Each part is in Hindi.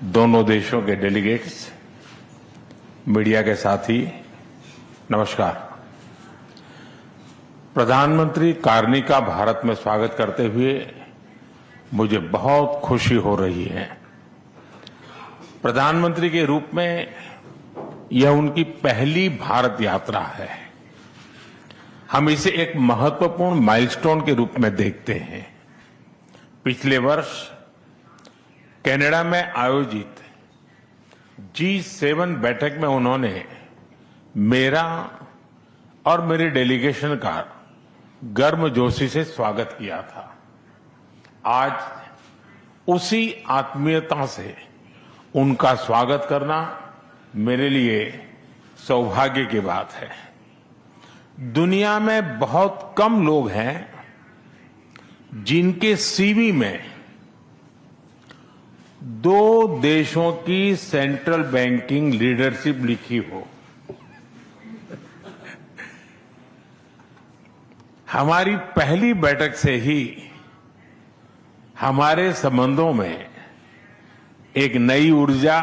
दोनों देशों के डेलीगेट्स, मीडिया के साथी, नमस्कार। प्रधानमंत्री कार्नी का भारत में स्वागत करते हुए मुझे बहुत खुशी हो रही है। प्रधानमंत्री के रूप में यह उनकी पहली भारत यात्रा है। हम इसे एक महत्वपूर्ण माइलस्टोन के रूप में देखते हैं। पिछले वर्ष कनाडा में आयोजित G7 बैठक में उन्होंने मेरा और मेरे डेलीगेशन का गर्मजोशी से स्वागत किया था। आज उसी आत्मीयता से उनका स्वागत करना मेरे लिए सौभाग्य की बात है। दुनिया में बहुत कम लोग हैं जिनके सीवी में दो देशों की सेंट्रल बैंकिंग लीडरशिप लिखी हो। हमारी पहली बैठक से ही हमारे संबंधों में एक नई ऊर्जा,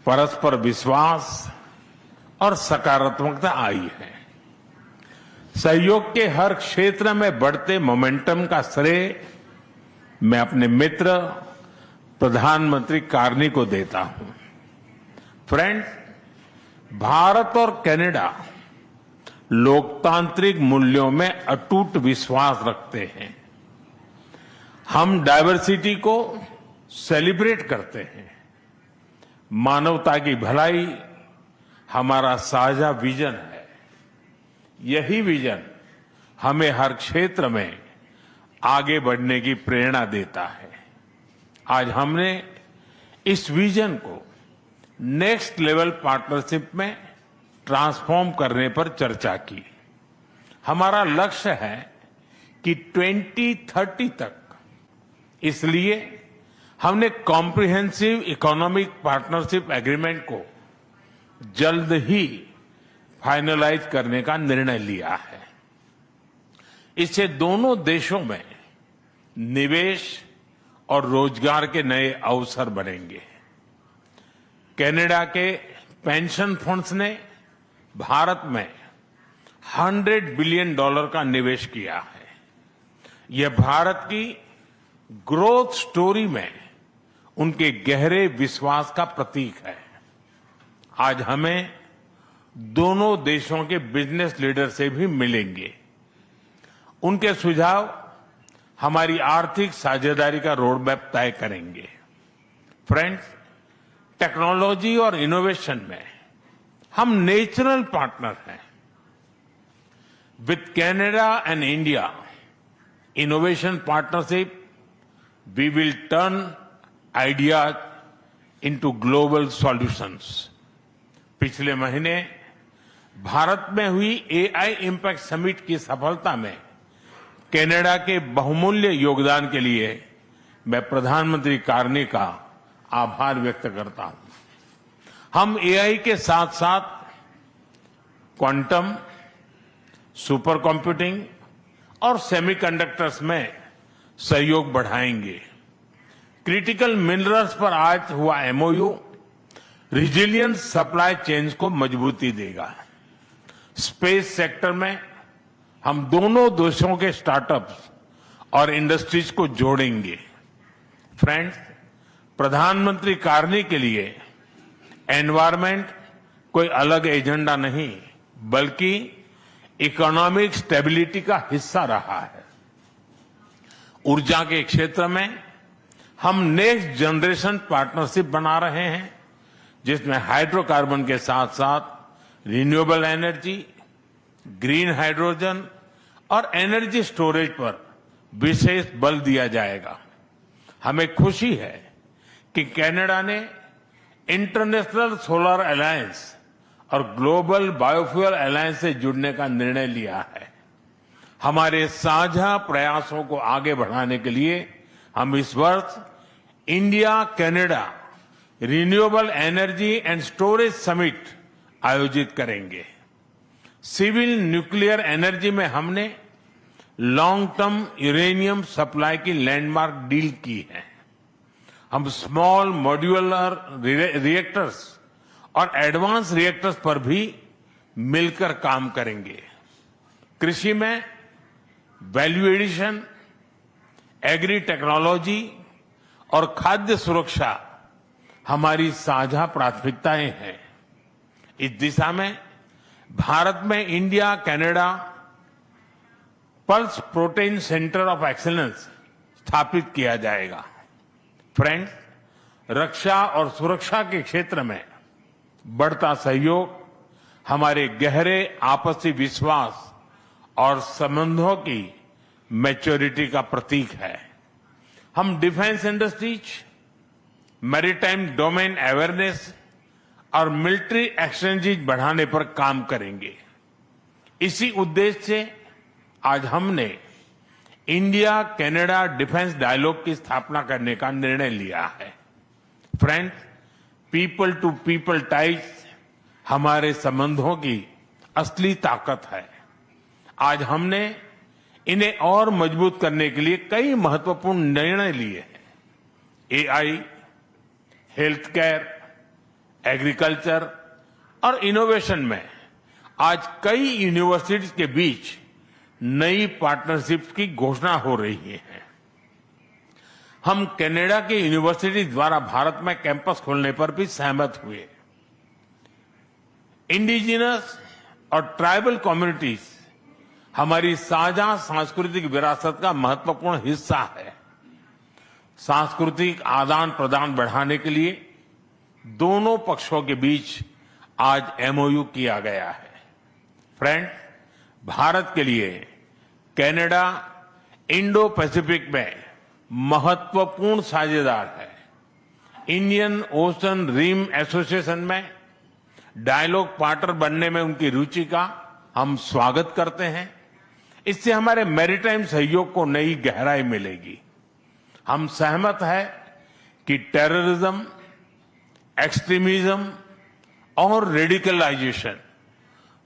परस्पर विश्वास और सकारात्मकता आई है। सहयोग के हर क्षेत्र में बढ़ते मोमेंटम का श्रेय मैं अपने मित्र प्रधानमंत्री कार्नी को देता हूं। फ्रेंड्स, भारत और कनाडा लोकतांत्रिक मूल्यों में अटूट विश्वास रखते हैं। हम डायवर्सिटी को सेलिब्रेट करते हैं। मानवता की भलाई हमारा साझा विजन है। यही विजन हमें हर क्षेत्र में आगे बढ़ने की प्रेरणा देता है। आज हमने इस विजन को नेक्स्ट लेवल पार्टनरशिप में ट्रांसफॉर्म करने पर चर्चा की। हमारा लक्ष्य है कि 2030 तक, इसलिए हमने कॉम्प्रिहेंसिव इकोनॉमिक पार्टनरशिप एग्रीमेंट को जल्द ही फाइनलाइज करने का निर्णय लिया है। इससे दोनों देशों में निवेश और रोजगार के नए अवसर बनेंगे। कनाडा के पेंशन फंड्स ने भारत में $100 बिलियन का निवेश किया है। यह भारत की ग्रोथ स्टोरी में उनके गहरे विश्वास का प्रतीक है। आज हमें दोनों देशों के बिजनेस लीडर से भी मिलेंगे। उनके सुझाव हमारी आर्थिक साझेदारी का रोडमैप तय करेंगे। फ्रेंड्स, टेक्नोलॉजी और इनोवेशन में हम नेचुरल पार्टनर हैं। With Canada and India innovation partnership we will turn ideas into global solutions. पिछले महीने भारत में हुई AI इम्पैक्ट समिट की सफलता में कनाडा के बहुमूल्य योगदान के लिए मैं प्रधानमंत्री कार्नी का आभार व्यक्त करता हूं। हम AI के साथ साथ क्वांटम, सुपर कंप्यूटिंग और सेमीकंडक्टर्स में सहयोग बढ़ाएंगे। क्रिटिकल मिनरल्स पर आज हुआ MOU रिजिलियंट सप्लाई चेन्स को मजबूती देगा। स्पेस सेक्टर में हम दोनों देशों के स्टार्टअप्स और इंडस्ट्रीज को जोड़ेंगे। फ्रेंड्स, प्रधानमंत्री कार्नी के लिए एनवायरमेंट कोई अलग एजेंडा नहीं, बल्कि इकोनॉमिक स्टेबिलिटी का हिस्सा रहा है। ऊर्जा के क्षेत्र में हम नेक्स्ट जनरेशन पार्टनरशिप बना रहे हैं, जिसमें हाइड्रोकार्बन के साथ साथ रिन्यूएबल एनर्जी, ग्रीन हाइड्रोजन और एनर्जी स्टोरेज पर विशेष बल दिया जाएगा। हमें खुशी है कि कनाडा ने इंटरनेशनल सोलर अलायंस और ग्लोबल बायोफ्यूल अलायंस से जुड़ने का निर्णय लिया है। हमारे साझा प्रयासों को आगे बढ़ाने के लिए हम इस वर्ष India Canada renewable energy and storage summit आयोजित करेंगे। सिविल न्यूक्लियर एनर्जी में हमने लॉन्ग टर्म यूरेनियम सप्लाई की लैंडमार्क डील की है। हम स्मॉल मॉड्यूलर रिएक्टर्स और एडवांस रिएक्टर्स पर भी मिलकर काम करेंगे। कृषि में वैल्यू एडिशन, एग्री टेक्नोलॉजी और खाद्य सुरक्षा हमारी साझा प्राथमिकताएं हैं। इस दिशा में भारत में India Canada pulse protein centre of excellence स्थापित किया जाएगा। फ्रेंड्स, रक्षा और सुरक्षा के क्षेत्र में बढ़ता सहयोग हमारे गहरे आपसी विश्वास और संबंधों की मैच्योरिटी का प्रतीक है। हम defence industries, maritime domain awareness और मिलिट्री एक्सचेंजेज बढ़ाने पर काम करेंगे। इसी उद्देश्य से आज हमने इंडिया कनाडा डिफेंस डायलॉग की स्थापना करने का निर्णय लिया है। Friends, people to people ties हमारे संबंधों की असली ताकत है। आज हमने इन्हें और मजबूत करने के लिए कई महत्वपूर्ण निर्णय लिए हैं। एआई, हेल्थ केयर, एग्रीकल्चर और इनोवेशन में आज कई यूनिवर्सिटीज के बीच नई पार्टनरशिप की घोषणा हो रही है। हम कनाडा की यूनिवर्सिटी द्वारा भारत में कैंपस खोलने पर भी सहमत हुए। इंडिजिनस और ट्राइबल कम्युनिटीज हमारी साझा सांस्कृतिक विरासत का महत्वपूर्ण हिस्सा है। सांस्कृतिक आदान प्रदान बढ़ाने के लिए दोनों पक्षों के बीच आज एमओयू किया गया है। फ्रेंड, भारत के लिए कनाडा इंडो पैसिफिक में महत्वपूर्ण साझेदार है। इंडियन ओशन रिम एसोसिएशन में डायलॉग पार्टनर बनने में उनकी रुचि का हम स्वागत करते हैं। इससे हमारे मैरीटाइम सहयोग को नई गहराई मिलेगी। हम सहमत हैं कि टेररिज्म, एक्सट्रीमिज्म और रेडिकलाइजेशन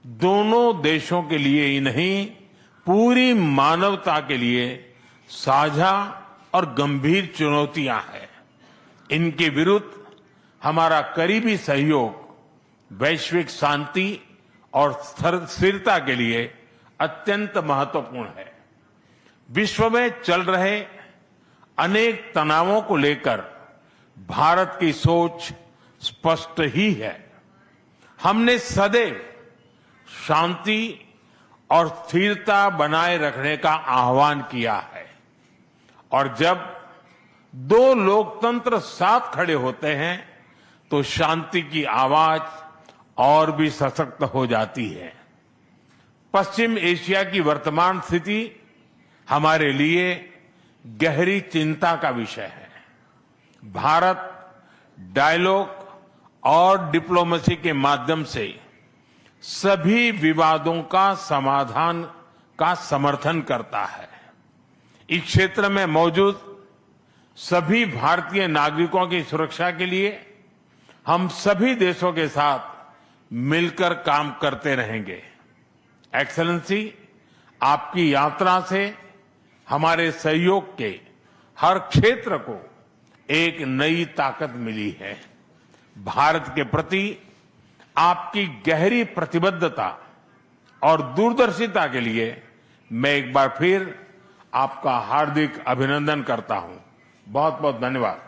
दोनों देशों के लिए ही नहीं, पूरी मानवता के लिए साझा और गंभीर चुनौतियां हैं। इनके विरुद्ध हमारा करीबी सहयोग वैश्विक शांति और स्थिरता के लिए अत्यंत महत्वपूर्ण है। विश्व में चल रहे अनेक तनावों को लेकर भारत की सोच स्पष्ट ही है। हमने सदैव शांति और स्थिरता बनाए रखने का आह्वान किया है और जब दो लोकतंत्र साथ खड़े होते हैं तो शांति की आवाज और भी सशक्त हो जाती है। पश्चिम एशिया की वर्तमान स्थिति हमारे लिए गहरी चिंता का विषय है। भारत डायलॉग और डिप्लोमेसी के माध्यम से सभी विवादों का समाधान का समर्थन करता है। इस क्षेत्र में मौजूद सभी भारतीय नागरिकों की सुरक्षा के लिए हम सभी देशों के साथ मिलकर काम करते रहेंगे। एक्सेलेंसी, आपकी यात्रा से हमारे सहयोग के हर क्षेत्र को एक नई ताकत मिली है। भारत के प्रति आपकी गहरी प्रतिबद्धता और दूरदर्शिता के लिए मैं एक बार फिर आपका हार्दिक अभिनंदन करता हूं। बहुत बहुत धन्यवाद।